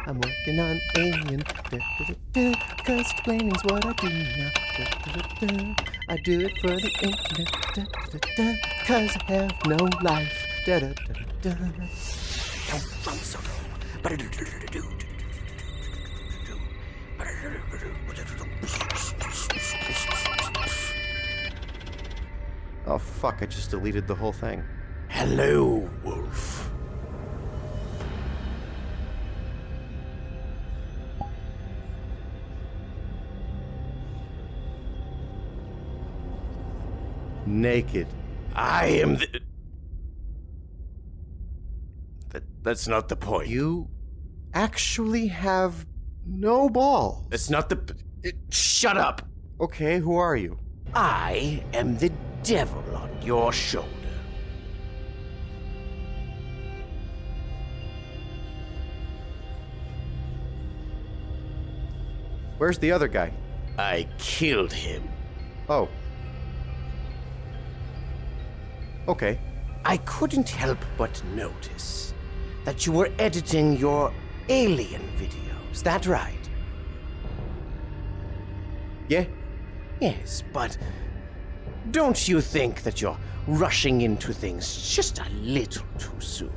I'm working on alien. Cause explaining's what I do now. I do it for the internet. Cause I have no life. Don't drum so low. Oh fuck, I just deleted the whole thing. Hello, Wolf. Naked. I am the... That's not the point. You actually have no balls. That's not the... Shut up! Okay, who are you? I am the devil on your shoulder. Where's the other guy? I killed him. Oh. Okay. I couldn't help but notice that you were editing your alien video. Is that right? Yeah? Yes, but don't you think that you're rushing into things just a little too soon?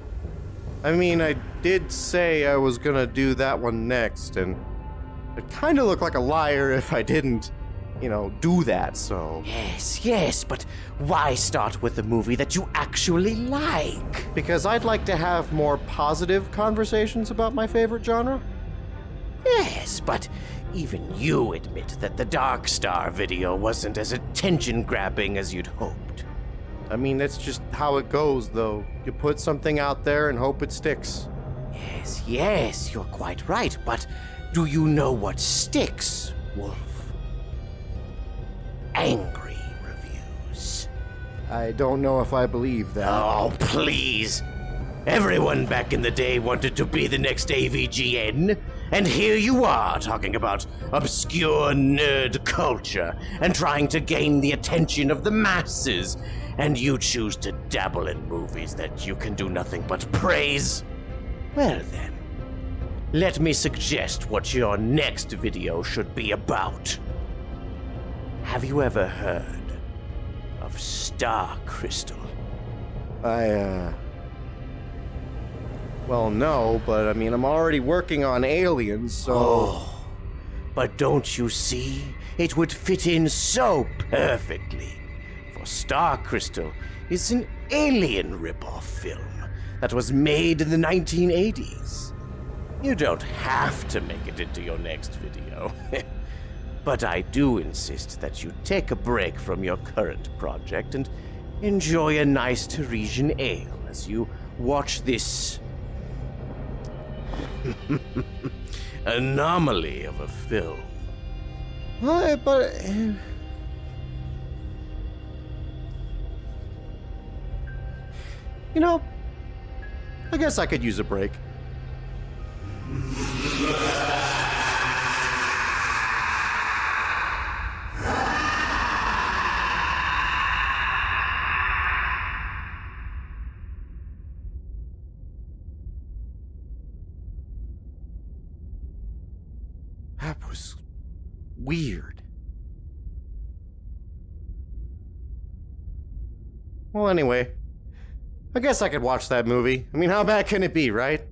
I mean, I did say I was gonna do that one next, and I'd kinda look like a liar if I didn't, do that, so... Yes, but why start with a movie that you actually like? Because I'd like to have more positive conversations about my favorite genre. Yes, but even you admit that the Dark Star video wasn't as attention-grabbing as you'd hoped. I mean, that's just how it goes, though. You put something out there and hope it sticks. Yes, you're quite right, but do you know what sticks, Wolf? Angry reviews. I don't know if I believe that. Oh, please. Everyone back in the day wanted to be the next AVGN, and here you are talking about obscure nerd culture and trying to gain the attention of the masses, and you choose to dabble in movies that you can do nothing but praise? Well then, let me suggest what your next video should be about. Have you ever heard of Star Crystal? Well, no, but I mean, I'm already working on aliens, so... Oh, but don't you see? It would fit in so perfectly. For Star Crystal is an alien ripoff film that was made in the 1980s. You don't have to make it into your next video. But I do insist that you take a break from your current project and enjoy a nice Teresian ale as you watch this anomaly of a film. What? But... I guess I could use a break. That was weird. Well, anyway, I guess I could watch that movie. I mean, how bad can it be, right?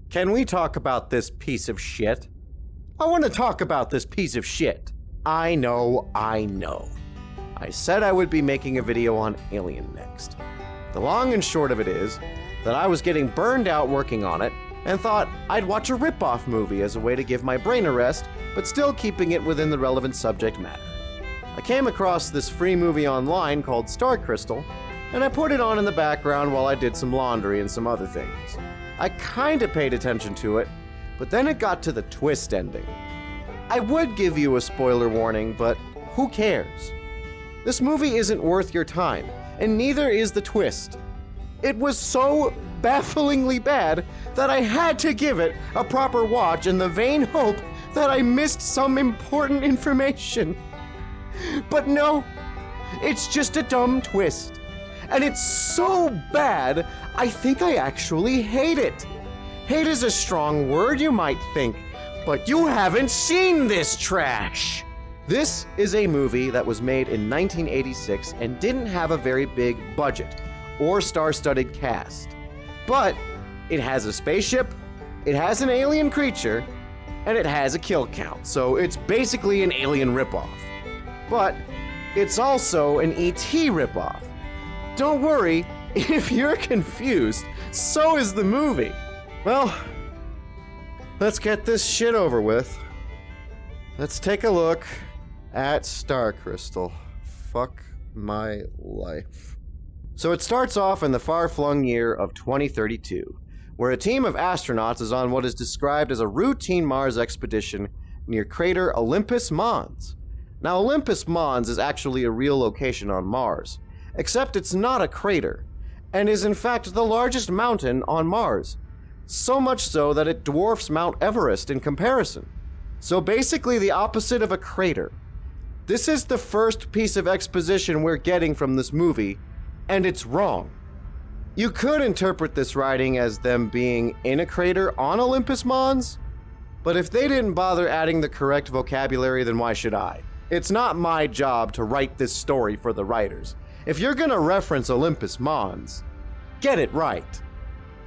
Can we talk about this piece of shit? I want to talk about this piece of shit. I know. I said I would be making a video on Alien next. The long and short of it is that I was getting burned out working on it and thought I'd watch a rip-off movie as a way to give my brain a rest, but still keeping it within the relevant subject matter. I came across this free movie online called Star Crystal, and I put it on in the background while I did some laundry and some other things. I kinda paid attention to it, but then it got to the twist ending. I would give you a spoiler warning, but who cares? This movie isn't worth your time, and neither is the twist. It was so bafflingly bad that I had to give it a proper watch in the vain hope that I missed some important information. But no, it's just a dumb twist. And it's so bad, I think I actually hate it. Hate is a strong word, you might think, but you haven't seen this trash! This is a movie that was made in 1986 and didn't have a very big budget or star-studded cast. But it has a spaceship, it has an alien creature, and it has a kill count, so it's basically an Alien ripoff. But it's also an E.T. ripoff. Don't worry, if you're confused, so is the movie. Well, let's get this shit over with. Let's take a look at Star Crystal. Fuck my life. So it starts off in the far-flung year of 2032, where a team of astronauts is on what is described as a routine Mars expedition near crater Olympus Mons. Now, Olympus Mons is actually a real location on Mars, except it's not a crater, and is in fact the largest mountain on Mars. So much so that it dwarfs Mount Everest in comparison. So basically the opposite of a crater. This is the first piece of exposition we're getting from this movie, and it's wrong. You could interpret this writing as them being in a crater on Olympus Mons, but if they didn't bother adding the correct vocabulary, then why should I? It's not my job to write this story for the writers. If you're gonna reference Olympus Mons, get it right.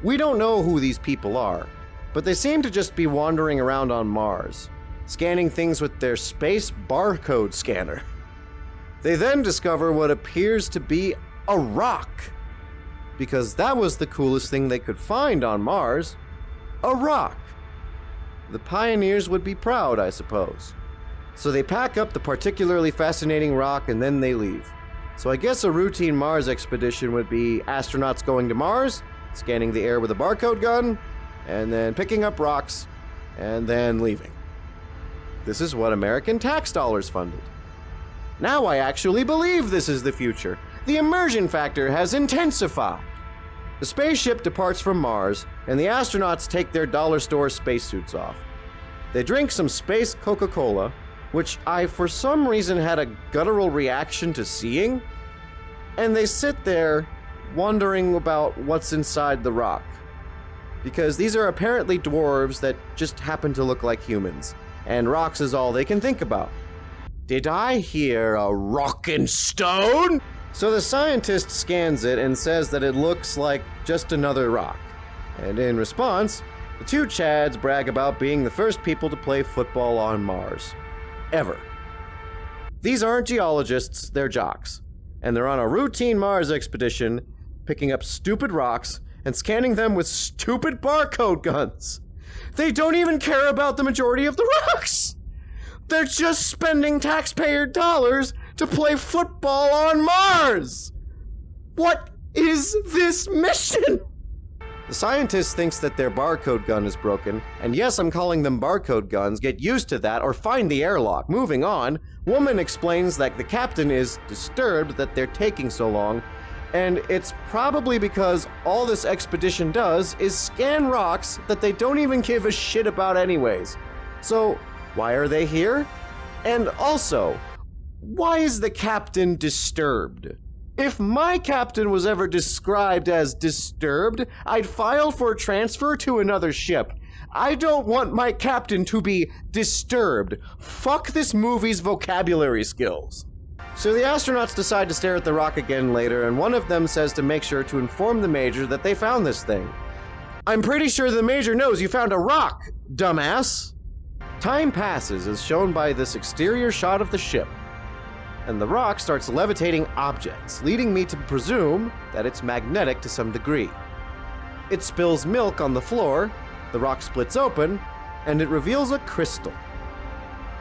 We don't know who these people are, but they seem to just be wandering around on Mars, scanning things with their space barcode scanner. They then discover what appears to be a rock, because that was the coolest thing they could find on Mars, a rock. The pioneers would be proud, I suppose. So they pack up the particularly fascinating rock and then they leave. So I guess a routine Mars expedition would be astronauts going to Mars, scanning the air with a barcode gun, and then picking up rocks, and then leaving. This is what American tax dollars funded. Now I actually believe this is the future. The immersion factor has intensified. The spaceship departs from Mars, and the astronauts take their dollar store spacesuits off. They drink some space Coca-Cola, which I for some reason had a guttural reaction to seeing, and they sit there wondering about what's inside the rock. Because these are apparently dwarves that just happen to look like humans, and rocks is all they can think about. Did I hear a rockin' stone? So the scientist scans it and says that it looks like just another rock. And in response, the two Chads brag about being the first people to play football on Mars. Ever. These aren't geologists, they're jocks. And they're on a routine Mars expedition, picking up stupid rocks and scanning them with stupid barcode guns. They don't even care about the majority of the rocks! They're just spending taxpayer dollars to play football on Mars! What is this mission? The scientist thinks that their barcode gun is broken, and yes, I'm calling them barcode guns, get used to that or find the airlock. Moving on, woman explains that the captain is disturbed that they're taking so long, and it's probably because all this expedition does is scan rocks that they don't even give a shit about anyways. So, why are they here? And also, why is the captain disturbed? If my captain was ever described as disturbed, I'd file for transfer to another ship. I don't want my captain to be disturbed. Fuck this movie's vocabulary skills. So the astronauts decide to stare at the rock again later, and one of them says to make sure to inform the major that they found this thing. I'm pretty sure the major knows you found a rock, dumbass. Time passes as shown by this exterior shot of the ship, and the rock starts levitating objects, leading me to presume that it's magnetic to some degree. It spills milk on the floor, the rock splits open, and it reveals a crystal.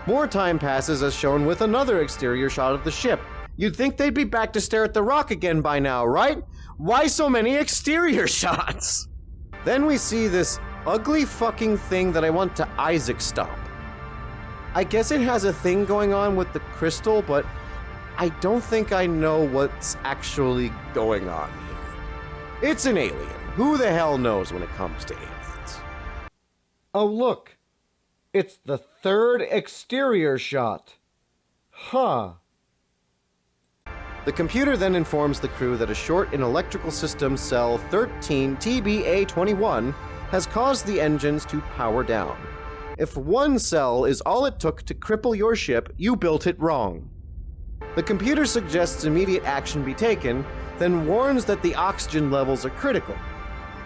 More time passes as shown with another exterior shot of the ship. You'd think they'd be back to stare at the rock again by now, right? Why so many exterior shots? Then we see this ugly fucking thing that I want to Isaac stomp. I guess it has a thing going on with the crystal, but I don't think I know what's actually going on here. It's an alien. Who the hell knows when it comes to aliens? Oh, look. It's the third exterior shot. Huh. The computer then informs the crew that a short in electrical system cell 13 TBA21 has caused the engines to power down. If one cell is all it took to cripple your ship, you built it wrong. The computer suggests immediate action be taken, then warns that the oxygen levels are critical.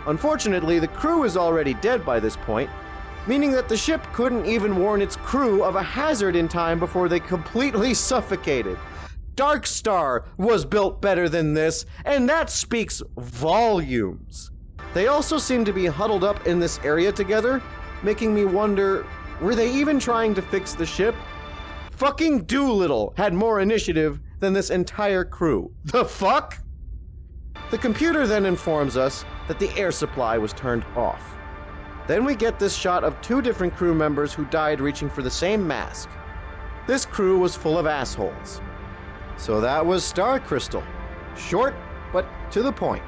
Unfortunately, the crew is already dead by this point, meaning that the ship couldn't even warn its crew of a hazard in time before they completely suffocated. Dark Star was built better than this, and that speaks volumes. They also seem to be huddled up in this area together, making me wonder, were they even trying to fix the ship? Fucking Doolittle had more initiative than this entire crew. The fuck? The computer then informs us that the air supply was turned off. Then we get this shot of two different crew members who died reaching for the same mask. This crew was full of assholes. So that was Star Crystal. Short, but to the point.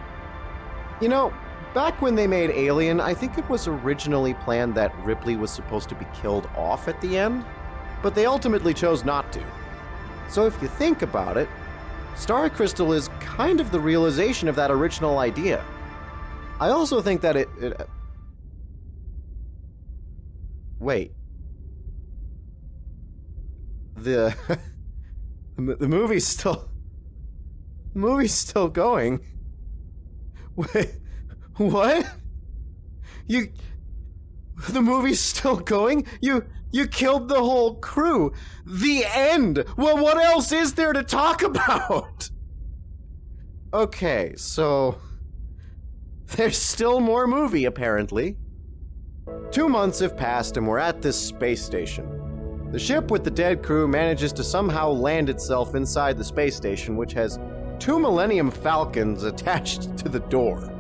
You know, back when they made Alien, I think it was originally planned that Ripley was supposed to be killed off at the end, but they ultimately chose not to. So if you think about it, Star Crystal is kind of the realization of that original idea. I also think that Wait. The movie's still going. Wait, what? The movie's still going? You killed the whole crew. The end. Well, what else is there to talk about? Okay, so there's still more movie, apparently. 2 months have passed and we're at this space station. The ship with the dead crew manages to somehow land itself inside the space station, which has 2 Millennium Falcons attached to the door.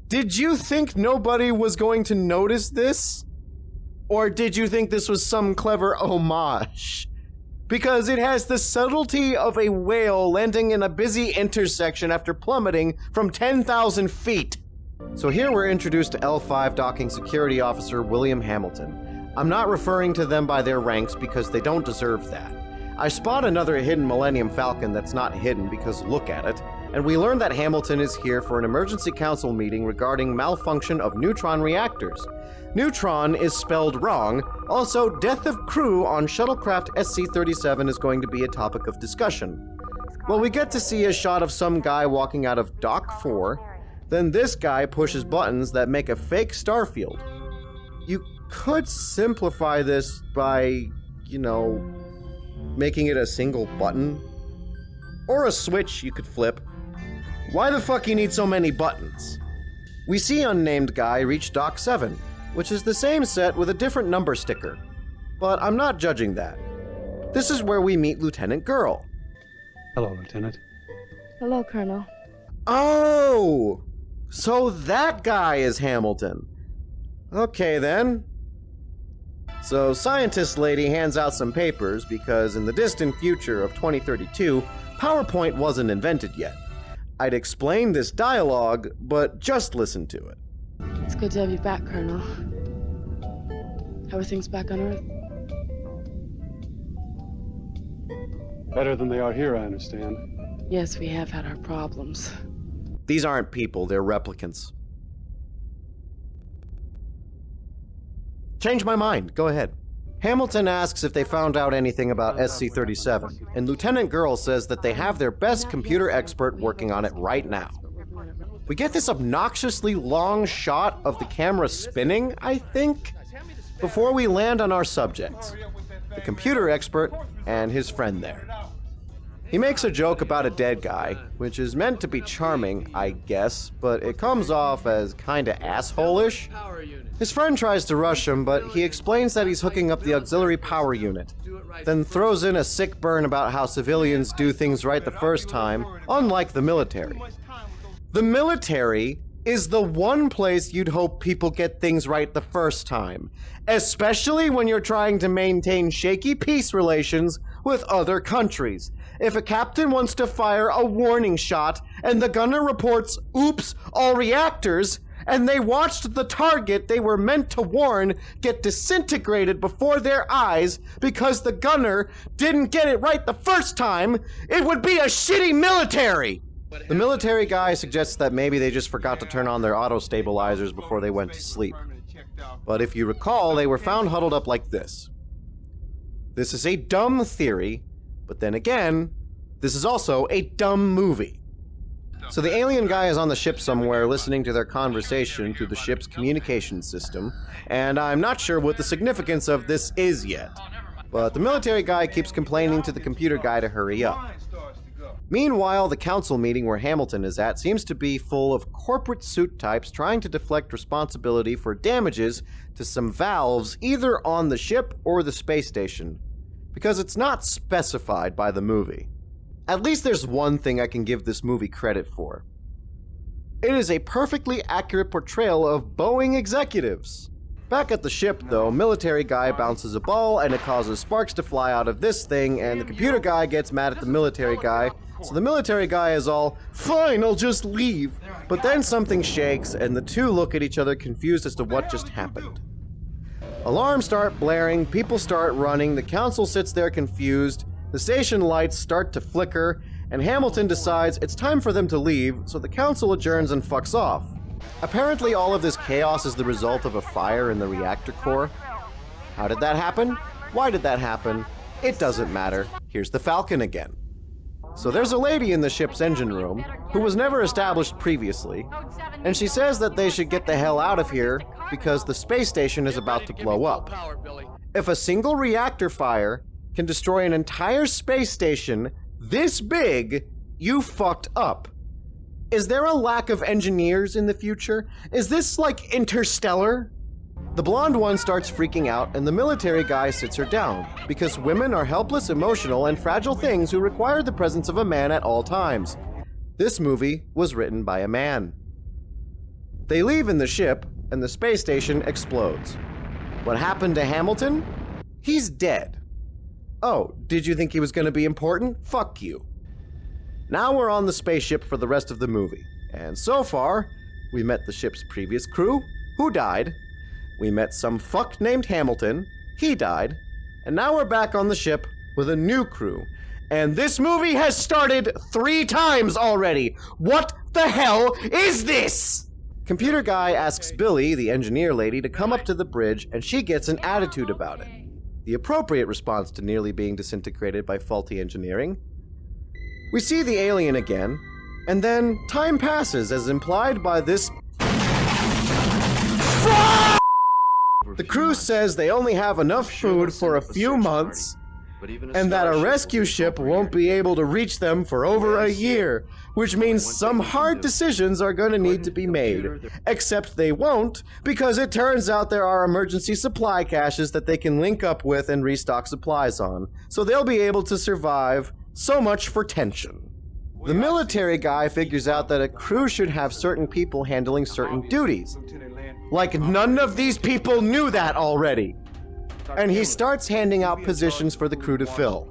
Did you think nobody was going to notice this? Or did you think this was some clever homage? Because it has the subtlety of a whale landing in a busy intersection after plummeting from 10,000 feet. So here we're introduced to L5 Docking Security Officer William Hamilton. I'm not referring to them by their ranks because they don't deserve that. I spot another hidden Millennium Falcon that's not hidden because look at it, and we learn that Hamilton is here for an emergency council meeting regarding malfunction of neutron reactors. Neutron is spelled wrong. Also, death of crew on shuttlecraft SC-37 is going to be a topic of discussion. Well, we get to see a shot of some guy walking out of Dock 4, then this guy pushes buttons that make a fake starfield. You could simplify this by, making it a single button. Or a switch you could flip. Why the fuck you need so many buttons? We see unnamed guy reach Dock 7, which is the same set with a different number sticker. But I'm not judging that. This is where we meet Lieutenant Girl. Hello, Lieutenant. Hello, Colonel. Oh! So that guy is Hamilton. Okay then. So scientist lady hands out some papers because in the distant future of 2032, PowerPoint wasn't invented yet. I'd explain this dialogue, but just listen to it. It's good to have you back, Colonel. How are things back on Earth? Better than they are here, I understand. Yes, we have had our problems. These aren't people, they're replicants. Change my mind, go ahead. Hamilton asks if they found out anything about SC-37, and Lieutenant Girl says that they have their best computer expert working on it right now. We get this obnoxiously long shot of the camera spinning, I think, before we land on our subjects, the computer expert and his friend there. He makes a joke about a dead guy, which is meant to be charming, I guess, but it comes off as kinda asshole-ish. His friend tries to rush him, but he explains that he's hooking up the auxiliary power unit, then throws in a sick burn about how civilians do things right the first time, unlike the military. The military is the one place you'd hope people get things right the first time, especially when you're trying to maintain shaky peace relations with other countries. If a captain wants to fire a warning shot and the gunner reports, "Oops, all reactors," and they watched the target they were meant to warn get disintegrated before their eyes because the gunner didn't get it right the first time, it would be a shitty military! The military guy suggests that maybe they just forgot to turn on their auto stabilizers before they went to sleep. But if you recall, they were found huddled up like this. This is a dumb theory, but then again, this is also a dumb movie. So the alien guy is on the ship somewhere listening to their conversation through the ship's communication system, and I'm not sure what the significance of this is yet. But the military guy keeps complaining to the computer guy to hurry up. Meanwhile, the council meeting where Hamilton is at seems to be full of corporate suit types trying to deflect responsibility for damages to some valves either on the ship or the space station, because it's not specified by the movie. At least there's one thing I can give this movie credit for. It is a perfectly accurate portrayal of Boeing executives. Back at the ship, though, military guy bounces a ball and it causes sparks to fly out of this thing, and the computer guy gets mad at the military guy, so the military guy is all, "Fine, I'll just leave." But then something shakes and the two look at each other confused as to what just happened. Alarms start blaring, people start running, the council sits there confused, the station lights start to flicker, and Hamilton decides it's time for them to leave, so the council adjourns and fucks off. Apparently all of this chaos is the result of a fire in the reactor core. How did that happen? Why did that happen? It doesn't matter. Here's the Falcon again. So there's a lady in the ship's engine room who was never established previously, and she says that they should get the hell out of here because the space station is about to blow up. If a single reactor fire can destroy an entire space station this big, you fucked up. Is there a lack of engineers in the future? Is this like Interstellar? The blonde one starts freaking out and the military guy sits her down, because women are helpless, emotional, and fragile things who require the presence of a man at all times. This movie was written by a man. They leave in the ship and the space station explodes. What happened to Hamilton? He's dead. Oh, did you think he was going to be important? Fuck you. Now we're on the spaceship for the rest of the movie, and so far, we met the ship's previous crew, who died. We met some fuck named Hamilton, he died, and now we're back on the ship with a new crew. And this movie has started 3 times already! What the hell is this? Computer guy asks Billy, the engineer lady, to come up to the bridge, and she gets an attitude about it. The appropriate response to nearly being disintegrated by faulty engineering. We see the alien again, and then time passes as implied by this. The crew says they only have enough food for a few months, and that a rescue ship won't be able to reach them for over a year, which means some hard decisions are going to need to be made. Except they won't, because it turns out there are emergency supply caches that they can link up with and restock supplies on, so they'll be able to survive. So much for tension. The military guy figures out that a crew should have certain people handling certain duties. Like none of these people knew that already. And he starts handing out positions for the crew to fill.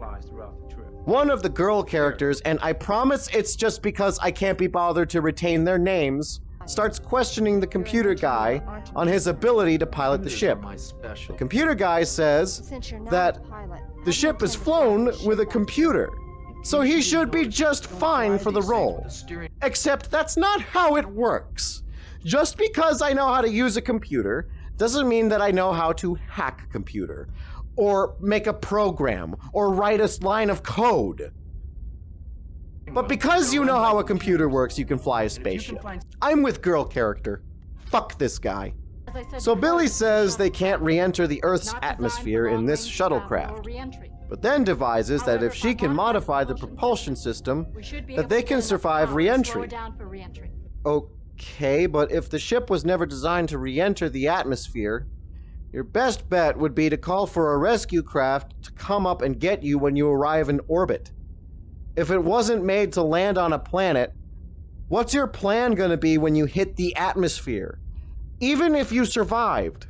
One of the girl characters, and I promise it's just because I can't be bothered to retain their names, starts questioning the computer guy on his ability to pilot the ship. The computer guy says that the ship is flown with a computer, so he should be just fine for the role. Except that's not how it works. Just because I know how to use a computer doesn't mean that I know how to hack a computer, or make a program, or write a line of code. But because you know how a computer works, you can fly a spaceship. I'm with girl character. Fuck this guy. So Billy says they can't re-enter the Earth's atmosphere in this shuttlecraft, but then devises that if she can modify the propulsion system, that they can survive re-entry. Okay, but if the ship was never designed to re-enter the atmosphere, your best bet would be to call for a rescue craft to come up and get you when you arrive in orbit. If it wasn't made to land on a planet, what's your plan gonna be when you hit the atmosphere? Even if you survived.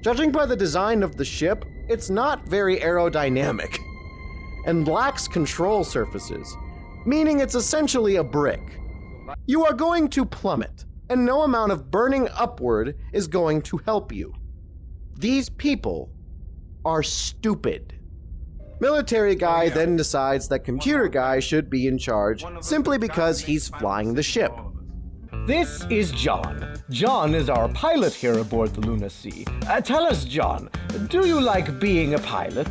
Judging by the design of the ship, it's not very aerodynamic, and lacks control surfaces, meaning it's essentially a brick. You are going to plummet, and no amount of burning upward is going to help you. These people are stupid. Military guy then decides that computer guy should be in charge simply because he's flying the ship. This is John. John is our pilot here aboard the Luna Sea. Tell us, John, do you like being a pilot?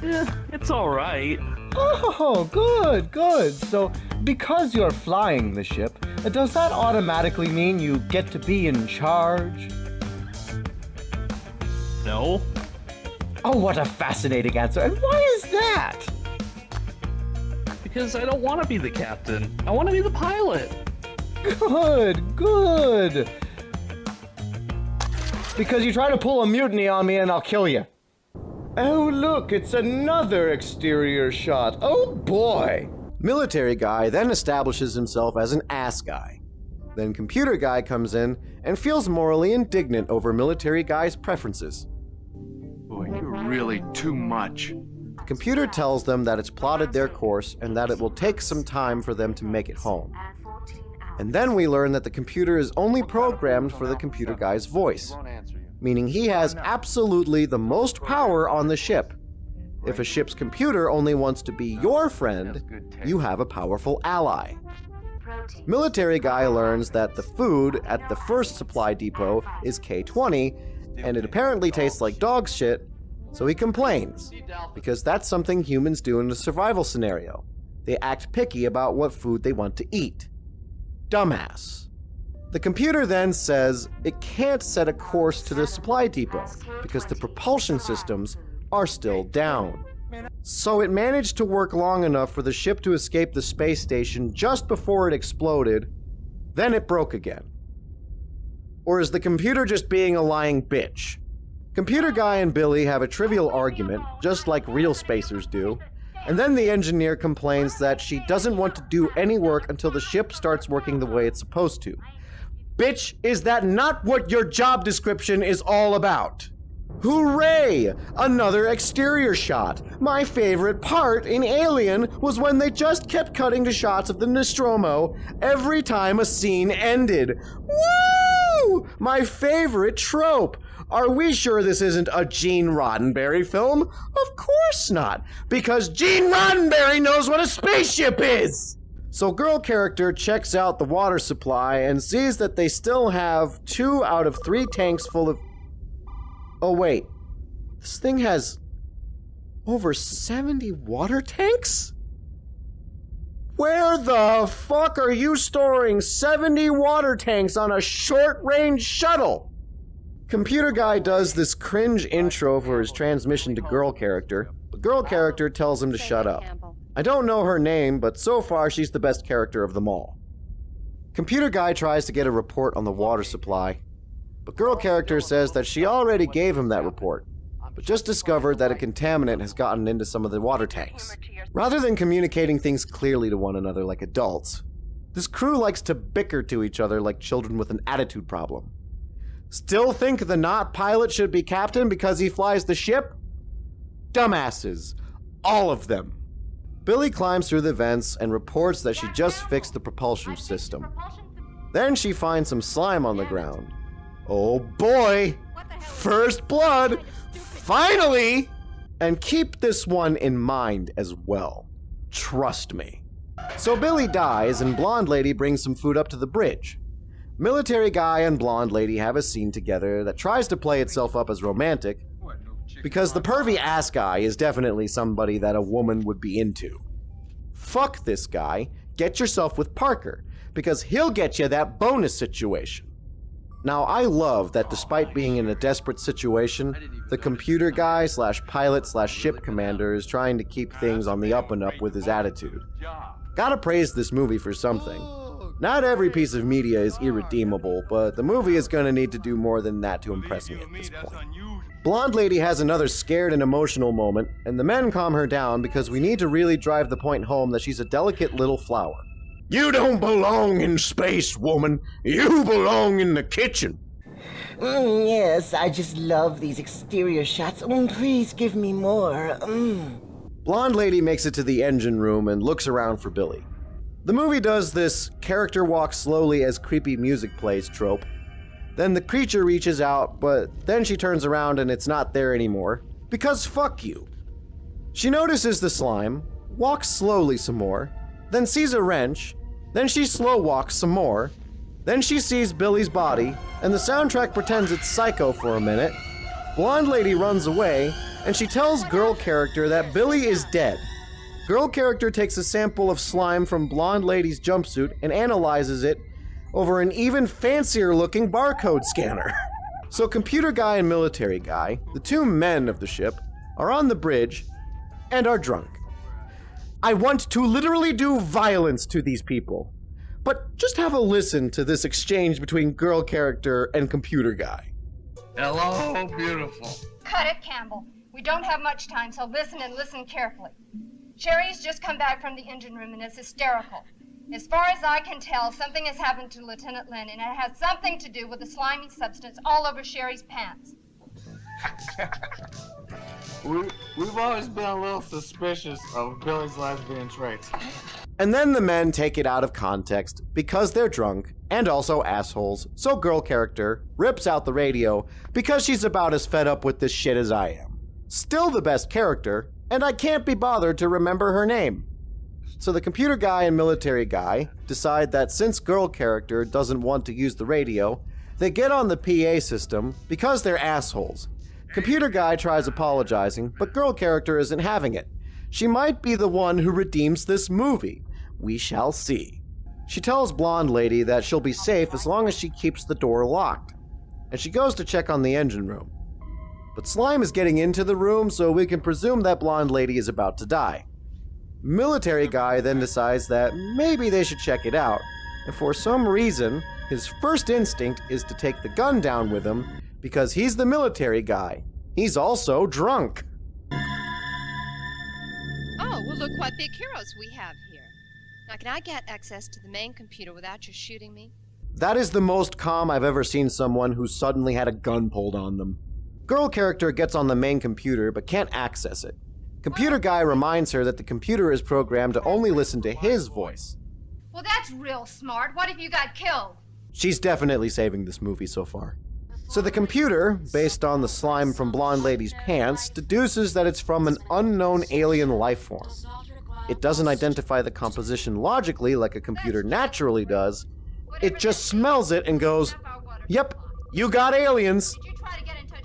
It's alright. Oh, good. So, because you're flying the ship, does that automatically mean you get to be in charge? No. Oh, what a fascinating answer. And why is that? Because I don't want to be the captain. I want to be the pilot. Good. Because you try to pull a mutiny on me and I'll kill you. Oh, look, it's another exterior shot. Oh, boy. Military guy then establishes himself as an ass guy. Then computer guy comes in and feels morally indignant over military guy's preferences. Boy, you're really too much. The computer tells them that it's plotted their course and that it will take some time for them to make it home. And then we learn that the computer is only programmed for the computer guy's voice, meaning he has absolutely the most power on the ship. If a ship's computer only wants to be your friend, you have a powerful ally. Military guy learns that the food at the first supply depot is K-20, and it apparently tastes like dog shit, so he complains, because that's something humans do in a survival scenario. They act picky about what food they want to eat. Dumbass. The computer then says it can't set a course to the supply depot because the propulsion systems are still down. So it managed to work long enough for the ship to escape the space station just before it exploded, then it broke again. Or is the computer just being a lying bitch? Computer guy and Billy have a trivial argument, just like real spacers do, and then the engineer complains that she doesn't want to do any work until the ship starts working the way it's supposed to. Bitch, is that not what your job description is all about? Hooray! Another exterior shot. My favorite part in Alien was when they just kept cutting to shots of the Nostromo every time a scene ended. Woo! My favorite trope. Are we sure this isn't a Gene Roddenberry film? Of course not, because Gene Roddenberry knows what a spaceship is! So girl character checks out the water supply and sees that they still have 2 out of 3 tanks full of... Oh wait, this thing has over 70 water tanks? Where the fuck are you storing 70 water tanks on a short-range shuttle? Computer guy does this cringe intro for his transmission to girl character, but girl character tells him to shut up. I don't know her name, but so far she's the best character of them all. Computer guy tries to get a report on the water supply, but girl character says that she already gave him that report, but just discovered that a contaminant has gotten into some of the water tanks. Rather than communicating things clearly to one another like adults, this crew likes to bicker to each other like children with an attitude problem. Still think the not pilot should be captain because he flies the ship? Dumbasses. All of them. Billy climbs through the vents and reports that she just fixed the propulsion system. Then she finds some slime on the ground. Oh boy! First blood! Finally! And keep this one in mind as well. Trust me. So Billy dies and Blonde Lady brings some food up to the bridge. Military guy and blonde lady have a scene together that tries to play itself up as romantic, because the pervy ass guy is definitely somebody that a woman would be into. Fuck this guy, get yourself with Parker, because he'll get you that bonus situation. Now I love that despite being in a desperate situation, the computer guy / pilot / ship commander is trying to keep things on the up and up with his attitude. Gotta praise this movie for something. Not every piece of media is irredeemable, but the movie is gonna need to do more than that to impress me at this point. Blonde lady has another scared and emotional moment, and the men calm her down because we need to really drive the point home that she's a delicate little flower. You don't belong in space, woman. You belong in the kitchen. Yes, I just love these exterior shots. Please give me more. Blonde lady makes it to the engine room and looks around for Billy. The movie does this character walks slowly as creepy music plays trope. Then the creature reaches out, but then she turns around and it's not there anymore. Because fuck you. She notices the slime, walks slowly some more, then sees a wrench, then she slow walks some more, then she sees Billy's body, and the soundtrack pretends it's Psycho for a minute. Blonde lady runs away, and she tells girl character that Billy is dead. Girl character takes a sample of slime from blonde lady's jumpsuit and analyzes it over an even fancier looking barcode scanner. So computer guy and military guy, the two men of the ship, are on the bridge and are drunk. I want to literally do violence to these people. But just have a listen to this exchange between girl character and computer guy. Hello, beautiful. Cut it, Campbell. We don't have much time, so listen and listen carefully. Sherry's just come back from the engine room and is hysterical. As far as I can tell, something has happened to Lieutenant Lynn, and it has something to do with the slimy substance all over Sherry's pants. We've always been a little suspicious of Billy's lesbian traits. And then the men take it out of context because they're drunk and also assholes, so girl character rips out the radio because she's about as fed up with this shit as I am. Still the best character, and I can't be bothered to remember her name. So the computer guy and military guy decide that since girl character doesn't want to use the radio, they get on the PA system because they're assholes. Computer guy tries apologizing, but girl character isn't having it. She might be the one who redeems this movie. We shall see. She tells blonde lady that she'll be safe as long as she keeps the door locked, and she goes to check on the engine room. But slime is getting into the room, so we can presume that blonde lady is about to die. Military guy then decides that maybe they should check it out, and for some reason, his first instinct is to take the gun down with him because he's the military guy. He's also drunk. Oh, well, look what big heroes we have here. Now, can I get access to the main computer without you shooting me? That is the most calm I've ever seen someone who suddenly had a gun pulled on them. Girl character gets on the main computer but can't access it. Computer guy reminds her that the computer is programmed to only listen to his voice. Well, that's real smart. What if you got killed? She's definitely saving this movie so far. So the computer, based on the slime from blonde lady's pants, deduces that it's from an unknown alien life form. It doesn't identify the composition logically like a computer naturally does. It just smells it and goes, "Yep, you got aliens."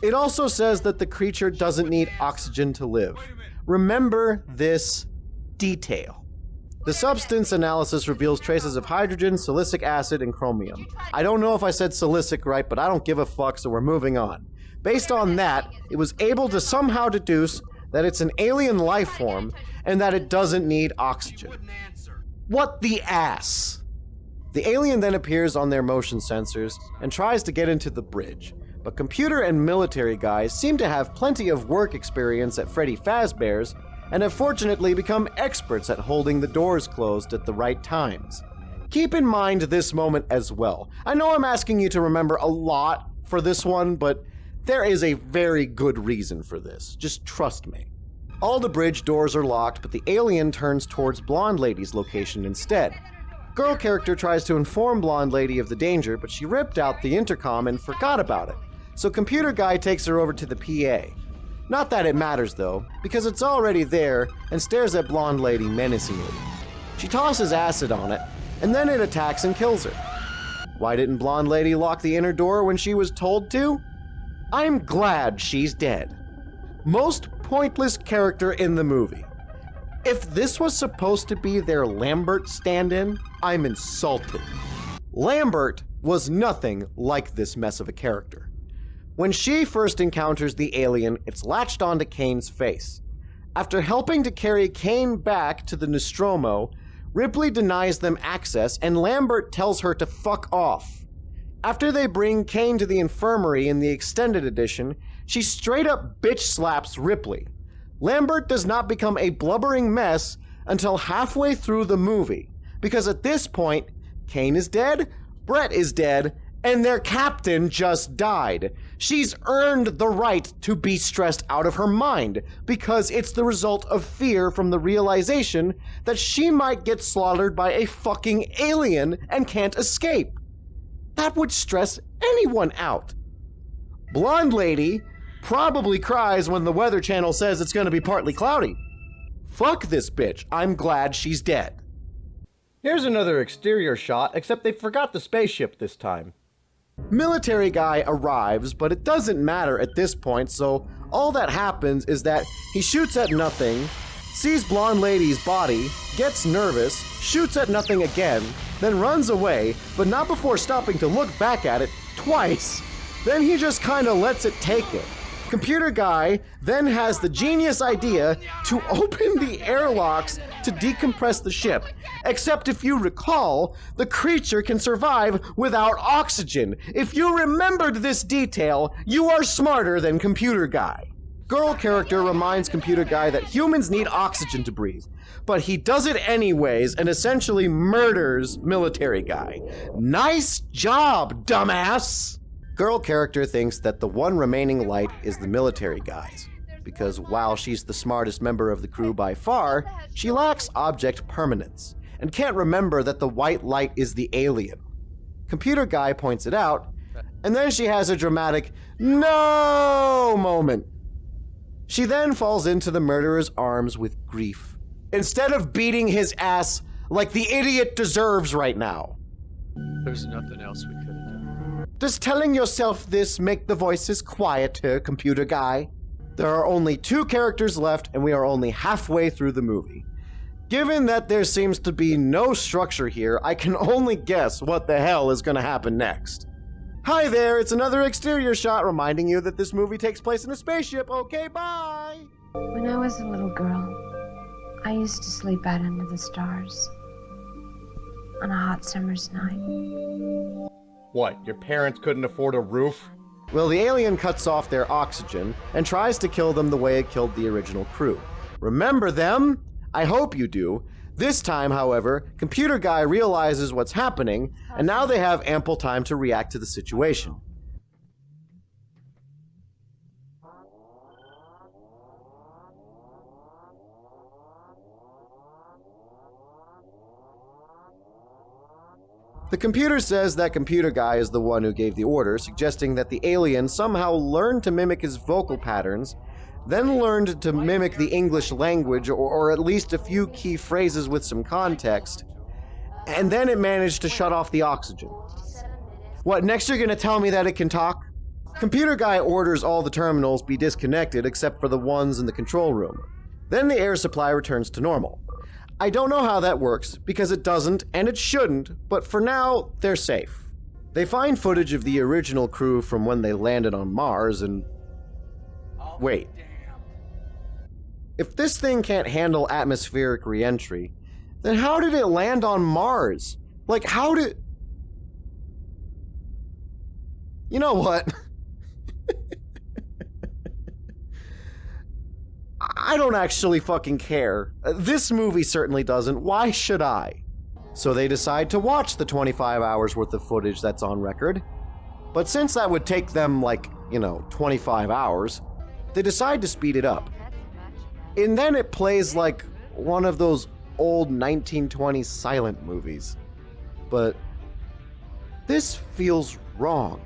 It also says that the creature doesn't need oxygen to live. Remember this detail. The substance analysis reveals traces of hydrogen, silicic acid, and chromium. I don't know if I said silicic right, but I don't give a fuck, so we're moving on. Based on that, it was able to somehow deduce that it's an alien life form and that it doesn't need oxygen. What the ass? The alien then appears on their motion sensors and tries to get into the bridge. But computer and military guys seem to have plenty of work experience at Freddy Fazbear's and have fortunately become experts at holding the doors closed at the right times. Keep in mind this moment as well. I know I'm asking you to remember a lot for this one, but there is a very good reason for this. Just trust me. All the bridge doors are locked, but the alien turns towards blonde lady's location instead. Girl character tries to inform blonde lady of the danger, but she ripped out the intercom and forgot about it. So computer guy takes her over to the PA. Not that it matters though, because it's already there and stares at blonde lady menacingly. She tosses acid on it, and then it attacks and kills her. Why didn't blonde lady lock the inner door when she was told to? I'm glad she's dead. Most pointless character in the movie. If this was supposed to be their Lambert stand-in, I'm insulted. Lambert was nothing like this mess of a character. When she first encounters the alien, it's latched onto Kane's face. After helping to carry Kane back to the Nostromo, Ripley denies them access and Lambert tells her to fuck off. After they bring Kane to the infirmary in the extended edition, she straight up bitch slaps Ripley. Lambert does not become a blubbering mess until halfway through the movie, because at this point, Kane is dead, Brett is dead, and their captain just died. She's earned the right to be stressed out of her mind because it's the result of fear from the realization that she might get slaughtered by a fucking alien and can't escape. That would stress anyone out. Blonde lady probably cries when the Weather Channel says it's gonna be partly cloudy. Fuck this bitch, I'm glad she's dead. Here's another exterior shot, except they forgot the spaceship this time. Military guy arrives, but it doesn't matter at this point, so all that happens is that he shoots at nothing, sees blonde lady's body, gets nervous, shoots at nothing again, then runs away, but not before stopping to look back at it twice. Then he just kinda lets it take it. Computer guy then has the genius idea to open the airlocks to decompress the ship. Except if you recall, the creature can survive without oxygen. If you remembered this detail, you are smarter than computer guy. Girl character reminds computer guy that humans need oxygen to breathe, but he does it anyways and essentially murders military guy. Nice job, dumbass! Girl character thinks that the one remaining light is the military guys, because while she's the smartest member of the crew by far, she lacks object permanence, and can't remember that the white light is the alien. Computer guy points it out, and then she has a dramatic "no" moment. She then falls into the murderer's arms with grief, instead of beating his ass like the idiot deserves right now. There's nothing else we could have done. Does telling yourself this make the voices quieter, computer guy? There are only 2 characters left, and we are only halfway through the movie. Given that there seems to be no structure here, I can only guess what the hell is going to happen next. Hi there, it's another exterior shot reminding you that this movie takes place in a spaceship. Okay, bye! When I was a little girl, I used to sleep out under the stars on a hot summer's night. What, your parents couldn't afford a roof? Well, the alien cuts off their oxygen and tries to kill them the way it killed the original crew. Remember them? I hope you do. This time, however, computer guy realizes what's happening, and now they have ample time to react to the situation. The computer says that computer guy is the one who gave the order, suggesting that the alien somehow learned to mimic his vocal patterns, then learned to mimic the English language, or at least a few key phrases with some context, and then it managed to shut off the oxygen. What, next you're gonna tell me that it can talk? Computer guy orders all the terminals be disconnected except for the ones in the control room. Then the air supply returns to normal. I don't know how that works, because it doesn't, and it shouldn't, but for now, they're safe. They find footage of the original crew from when they landed on Mars, and... wait. If this thing can't handle atmospheric re-entry, then how did it land on Mars? Like, how did... You know what? I don't actually fucking care. This movie certainly doesn't. Why should I? So they decide to watch the 25 hours worth of footage that's on record. But since that would take them, like, 25 hours, they decide to speed it up. And then it plays like one of those old 1920s silent movies. But this feels wrong.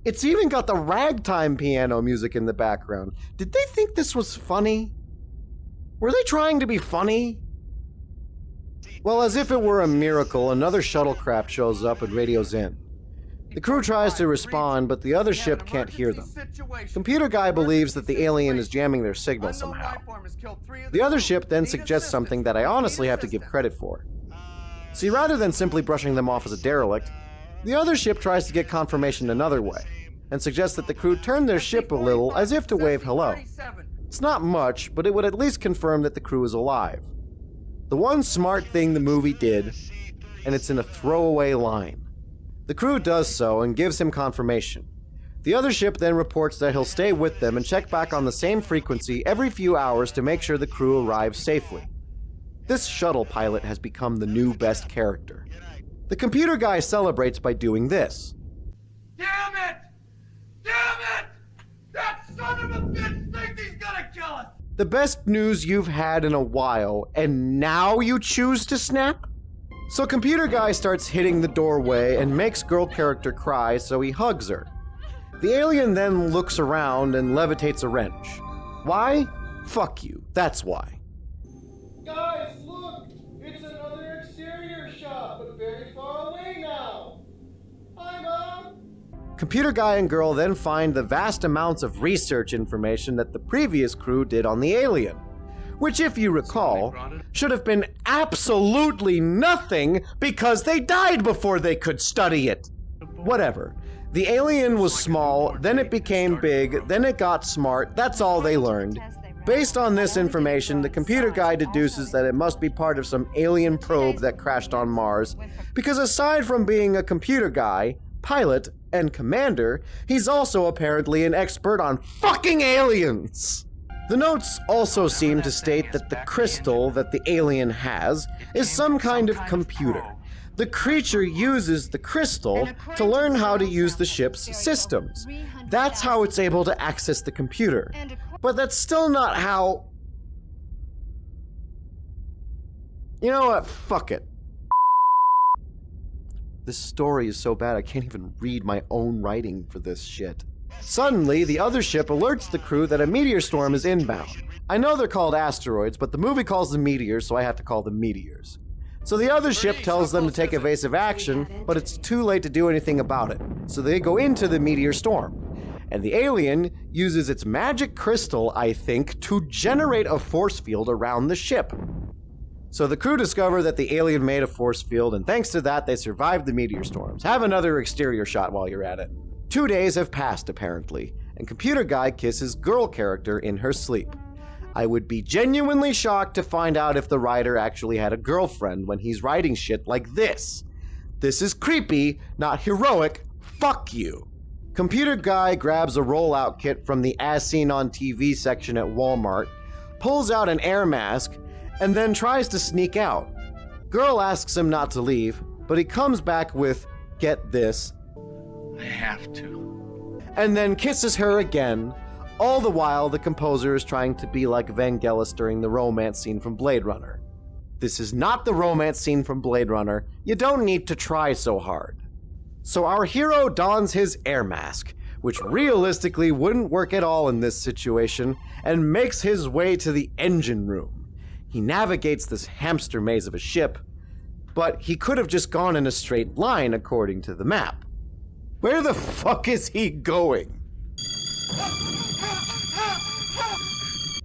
It's even got the ragtime piano music in the background. Did they think this was funny? Were they trying to be funny? Well, as if it were a miracle, another shuttlecraft shows up and radios in. The crew tries to respond, but the other ship can't hear them. Computer guy believes that the alien is jamming their signal somehow. The other ship then suggests something that I honestly have to give credit for. See, rather than simply brushing them off as a derelict, the other ship tries to get confirmation another way, and suggests that the crew turn their ship a little as if to wave hello. It's not much, but it would at least confirm that the crew is alive. The one smart thing the movie did, and it's in a throwaway line. The crew does so and gives him confirmation. The other ship then reports that he'll stay with them and check back on the same frequency every few hours to make sure the crew arrives safely. This shuttle pilot has become the new best character. The computer guy celebrates by doing this. Damn it! Damn it! That son of a bitch thinks he's gonna kill us! The best news you've had in a while, and now you choose to snap? So computer guy starts hitting the doorway and makes girl character cry, so he hugs her. The alien then looks around and levitates a wrench. Why? Fuck you. That's why. Guys, look! It's another exterior shot, but very far away now. Hi, Mom! Computer guy and girl then find the vast amounts of research information that the previous crew did on the alien, which, if you recall, should have been absolutely nothing because they died before they could study it. Whatever. The alien was small, then it became big, then it got smart. That's all they learned. Based on this information, the computer guy deduces that it must be part of some alien probe that crashed on Mars, because aside from being a computer guy, pilot, and commander, he's also apparently an expert on fucking aliens! The notes also seem to state that the crystal that the alien has is some kind of computer. The creature uses the crystal to learn how to use the ship's systems. That's how it's able to access the computer. But that's still not how... You know what? Fuck it. This story is so bad I can't even read my own writing for this shit. Suddenly, the other ship alerts the crew that a meteor storm is inbound. I know they're called asteroids, but the movie calls them meteors, so I have to call them meteors. So the other ship tells them to take evasive action, but it's too late to do anything about it. So they go into the meteor storm. And the alien uses its magic crystal, I think, to generate a force field around the ship. So the crew discover that the alien made a force field, and thanks to that, they survived the meteor storms. Have another exterior shot while you're at it. 2 days have passed, apparently, and computer guy kisses girl character in her sleep. I would be genuinely shocked to find out if the writer actually had a girlfriend when he's writing shit like this. This is creepy, not heroic. Fuck you. Computer guy grabs a rollout kit from the as seen on TV section at Walmart, pulls out an air mask, and then tries to sneak out. Girl asks him not to leave, but he comes back with, get this, I have to. and then kisses her again. All the while, the composer is trying to be like Vangelis during the romance scene from Blade Runner. This is not the romance scene from Blade Runner. You don't need to try so hard. So our hero dons his air mask, which realistically wouldn't work at all in this situation, and makes his way to the engine room. He navigates this hamster maze of a ship, but he could have just gone in a straight line according to the map. Where the fuck is he going?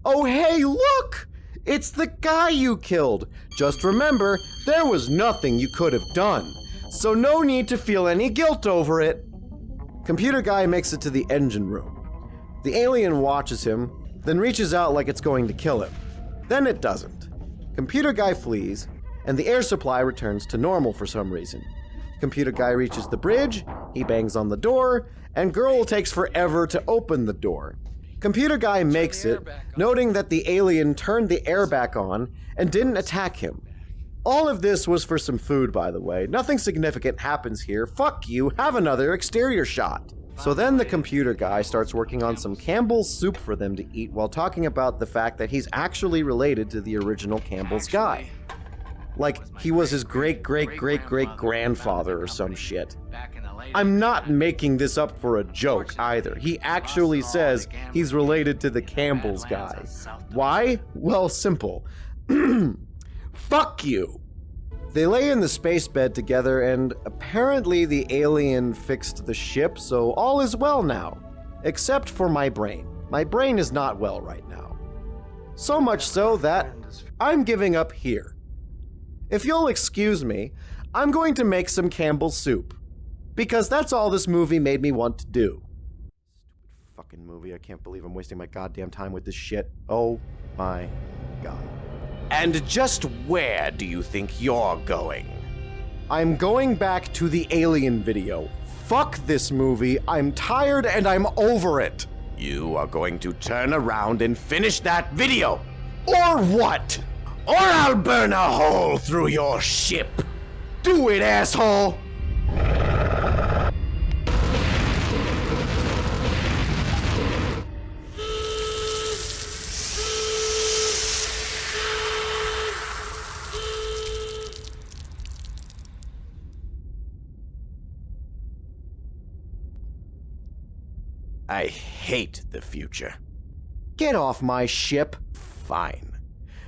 Oh hey, look! It's the guy you killed! Just remember, there was nothing you could have done, so no need to feel any guilt over it. Computer guy makes it to the engine room. The alien watches him, then reaches out like it's going to kill him. Then it doesn't. Computer guy flees, and the air supply returns to normal for some reason. Computer guy reaches the bridge, he bangs on the door, and girl takes forever to open the door. Computer guy makes it, noting that the alien turned the air back on and didn't attack him. All of this was for some food, by the way. Nothing significant happens here. Fuck you, have another exterior shot. So then the computer guy starts working on some Campbell's soup for them to eat while talking about the fact that he's actually related to the original Campbell's guy. Like, he was his great-great-great-great-grandfather or some shit. I'm not making this up for a joke either. He actually says he's related to the Campbell's guy. Why? Well, simple. Fuck you! They lay in the space bed together, and apparently the alien fixed the ship, so all is well now. Except for my brain. My brain is not well right now. So much so that I'm giving up here. If you'll excuse me, I'm going to make some Campbell's soup. Because that's all this movie made me want to do. Stupid fucking movie, I can't believe I'm wasting my goddamn time with this shit. Oh my god. And just where do you think you're going? I'm going back to the Alien video. Fuck this movie, I'm tired and I'm over it. You are going to turn around and finish that video! Or what? Or I'll burn a hole through your ship! Do it, asshole! I hate the future. Get off my ship. Fine.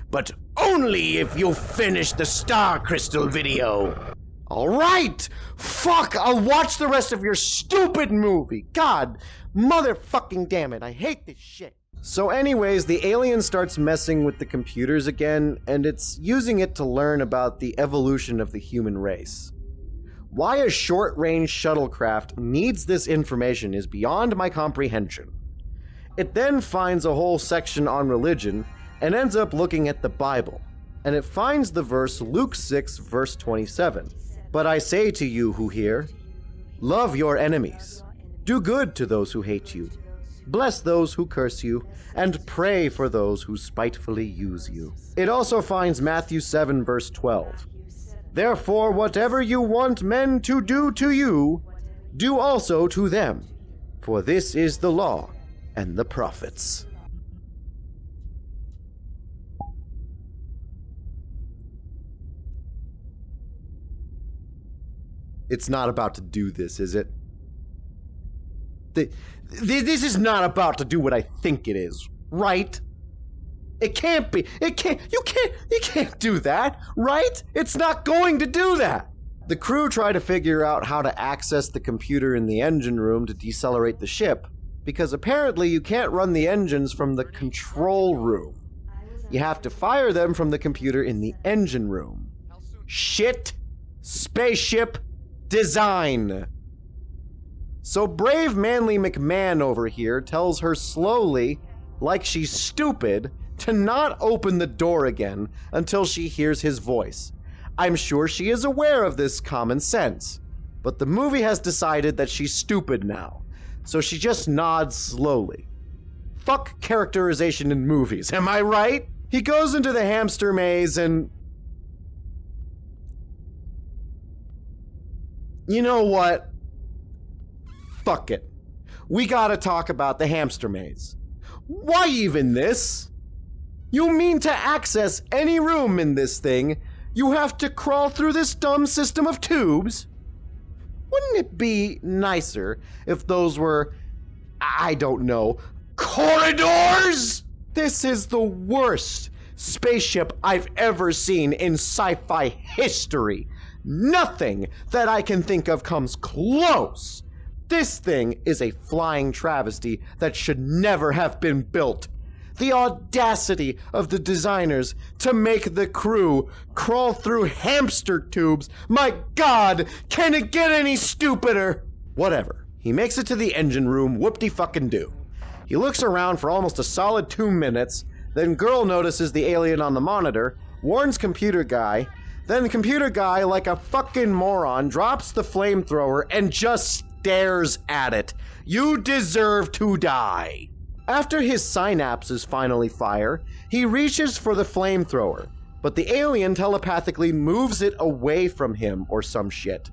But only if you finish the Star Crystal video. All right! Fuck! I'll watch the rest of your stupid movie! God, motherfucking damn it, I hate this shit! So anyways, the alien starts messing with the computers again, and it's using it to learn about the evolution of the human race. Why a short-range shuttlecraft needs this information is beyond my comprehension. It then finds a whole section on religion, and ends up looking at the Bible, and it finds the verse Luke 6, verse 27. But I say to you who hear, love your enemies, do good to those who hate you, bless those who curse you, and pray for those who spitefully use you. It also finds Matthew 7, verse 12. Therefore, whatever you want men to do to you, do also to them, for this is the law and the prophets. It's not about to do this, is it? This is not about to do what I think it is, right? It can't be. You can't do that, right? It's not going to do that. The crew try to figure out how to access the computer in the engine room to decelerate the ship, because apparently you can't run the engines from the control room. You have to fire them from the computer in the engine room. Shit. Spaceship design. So brave manly McMahon over here tells her slowly, like she's stupid, to not open the door again until she hears his voice. I'm sure she is aware of this common sense, but the movie has decided that she's stupid now, so she just nods slowly. Fuck characterization in movies, am I right? He goes into the hamster maze and... You know what? Fuck it. We gotta talk about the hamster maze. Why even this? You mean to access any room in this thing, you have to crawl through this dumb system of tubes? Wouldn't it be nicer if those were, I don't know, corridors? This is the worst spaceship I've ever seen in sci-fi history. Nothing that I can think of comes close. This thing is a flying travesty that should never have been built. The audacity of the designers to make the crew crawl through hamster tubes. My God, can it get any stupider? Whatever. He makes it to the engine room, whoop-de-fucking-do. He looks around for almost a solid 2 minutes, then girl notices the alien on the monitor, warns computer guy, then the computer guy, like a fucking moron, drops the flamethrower and just stares at it. You deserve to die. After his synapses finally fire, he reaches for the flamethrower, but the alien telepathically moves it away from him or some shit.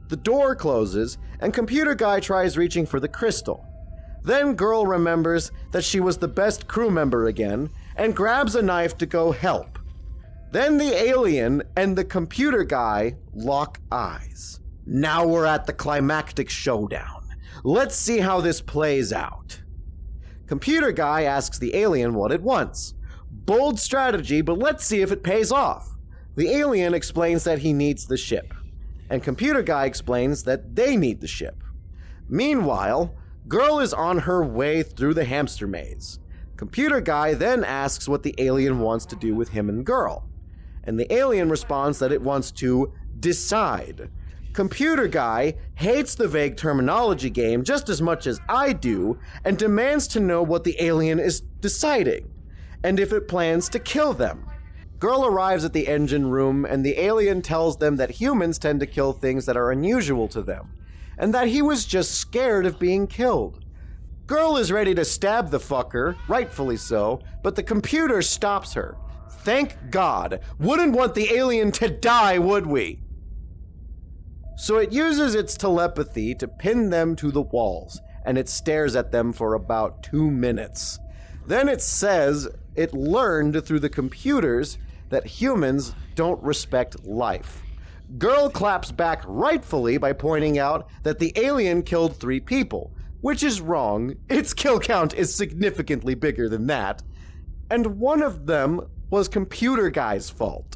The door closes, and computer guy tries reaching for the crystal. Then girl remembers that she was the best crew member again, and grabs a knife to go help. Then the alien and the computer guy lock eyes. Now we're at the climactic showdown. Let's see how this plays out. Computer guy asks the alien what it wants. Bold strategy, but let's see if it pays off. The alien explains that he needs the ship, and computer guy explains that they need the ship. Meanwhile, girl is on her way through the hamster maze. Computer guy then asks what the alien wants to do with him and girl, and the alien responds that it wants to decide. Computer guy hates the vague terminology game just as much as I do, and demands to know what the alien is deciding, and if it plans to kill them. Girl arrives at the engine room, and the alien tells them that humans tend to kill things that are unusual to them, and that he was just scared of being killed. Girl is ready to stab the fucker, rightfully so, but the computer stops her. Thank God. Wouldn't want the alien to die, would we? So it uses its telepathy to pin them to the walls, and it stares at them for about 2 minutes. Then it says it learned through the computers that humans don't respect life. Girl claps back rightfully by pointing out that the alien killed 3 people, which is wrong. Its kill count is significantly bigger than that. And one of them was Computer Guy's fault.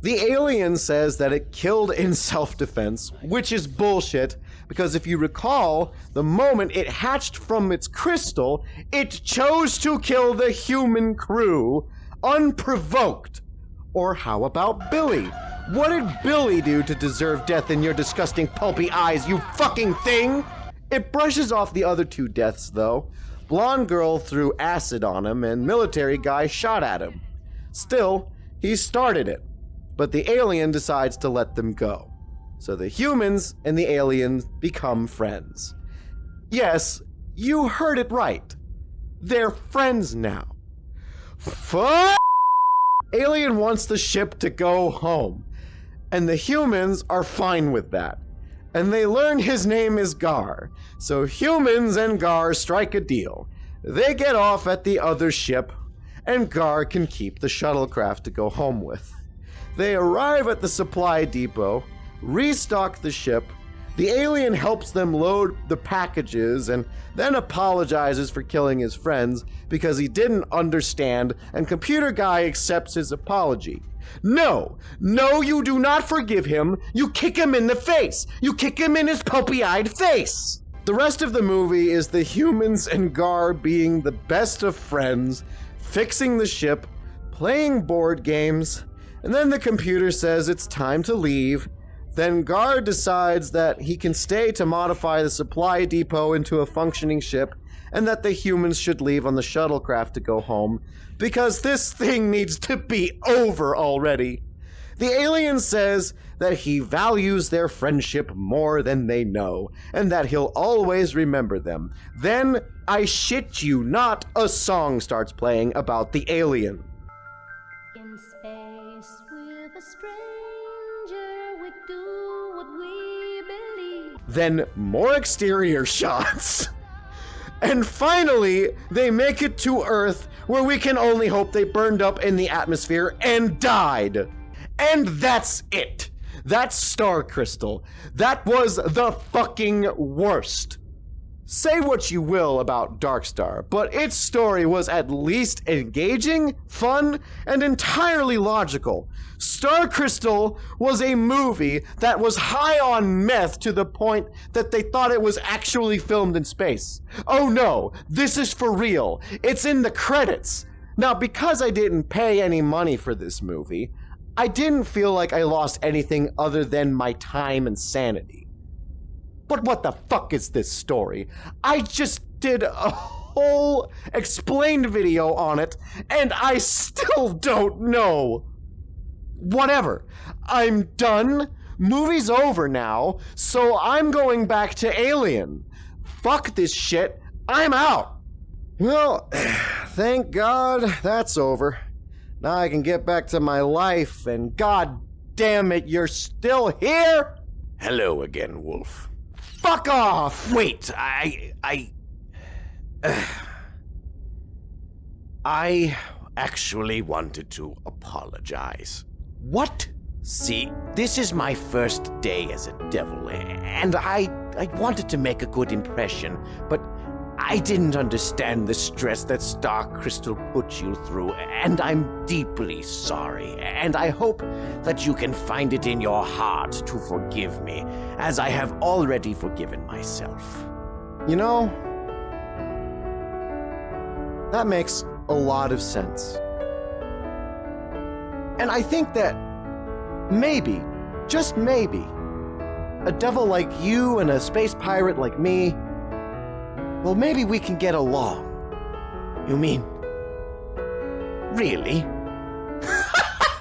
The alien says that it killed in self-defense, which is bullshit, because if you recall, the moment it hatched from its crystal, it chose to kill the human crew, unprovoked. Or how about Billy? What did Billy do to deserve death in your disgusting pulpy eyes, you fucking thing? It brushes off the other two deaths, though. Blonde girl threw acid on him, and military guy shot at him. Still, he started it, but the alien decides to let them go. So the humans and the aliens become friends. Yes, you heard it right. They're friends now. Fuck! Alien wants the ship to go home, and the humans are fine with that. And they learn his name is Gar, so humans and Gar strike a deal. They get off at the other ship, and Gar can keep the shuttlecraft to go home with. They arrive at the supply depot, restock the ship. The alien helps them load the packages and then apologizes for killing his friends because he didn't understand, and Computer Guy accepts his apology. No, you do not forgive him. You kick him in the face. You kick him in his puppy-eyed face. The rest of the movie is the humans and Gar being the best of friends, fixing the ship, playing board games, and then the computer says it's time to leave. Then Gar decides that he can stay to modify the supply depot into a functioning ship, and that the humans should leave on the shuttlecraft to go home, because this thing needs to be over already. The alien says that he values their friendship more than they know, and that he'll always remember them. Then, I shit you not, a song starts playing about the alien. In space with a stranger, we do what we believe. Then more exterior shots. And finally, they make it to Earth, where we can only hope they burned up in the atmosphere and died. And that's it. That's Star Crystal. That was the fucking worst. Say what you will about Dark Star, but its story was at least engaging, fun, and entirely logical. Star Crystal was a movie that was high on meth to the point that they thought it was actually filmed in space. Oh no, this is for real. It's in the credits. Now, because I didn't pay any money for this movie, I didn't feel like I lost anything other than my time and sanity. But what the fuck is this story? I just did a whole explained video on it, and I still don't know. Whatever. I'm done. Movie's over now, so I'm going back to Alien. Fuck this shit. I'm out. Well, thank God that's over. Now I can get back to my life, and god damn it, you're still here? Hello again, Wolf. Fuck off! Wait, I actually wanted to apologize. What? See, this is my first day as a devil, and I wanted to make a good impression, but I didn't understand the stress that Star Crystal put you through, and I'm deeply sorry, and I hope that you can find it in your heart to forgive me, as I have already forgiven myself. You know, that makes a lot of sense. And I think that maybe, just maybe, a devil like you and a space pirate like me, well, maybe we can get along. You mean, really?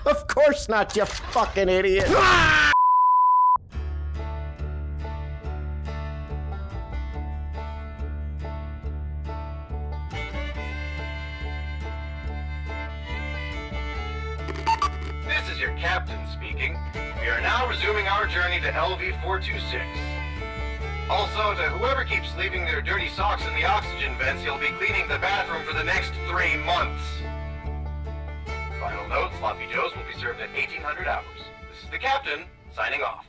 Of course not, you fucking idiot. This is your captain speaking. We are now resuming our journey to LV-426. Also, to whoever keeps leaving their dirty socks in the oxygen vents, you'll be cleaning the bathroom for the next 3 months. Final note, Sloppy Joes will be served at 1800 hours. This is the captain, signing off.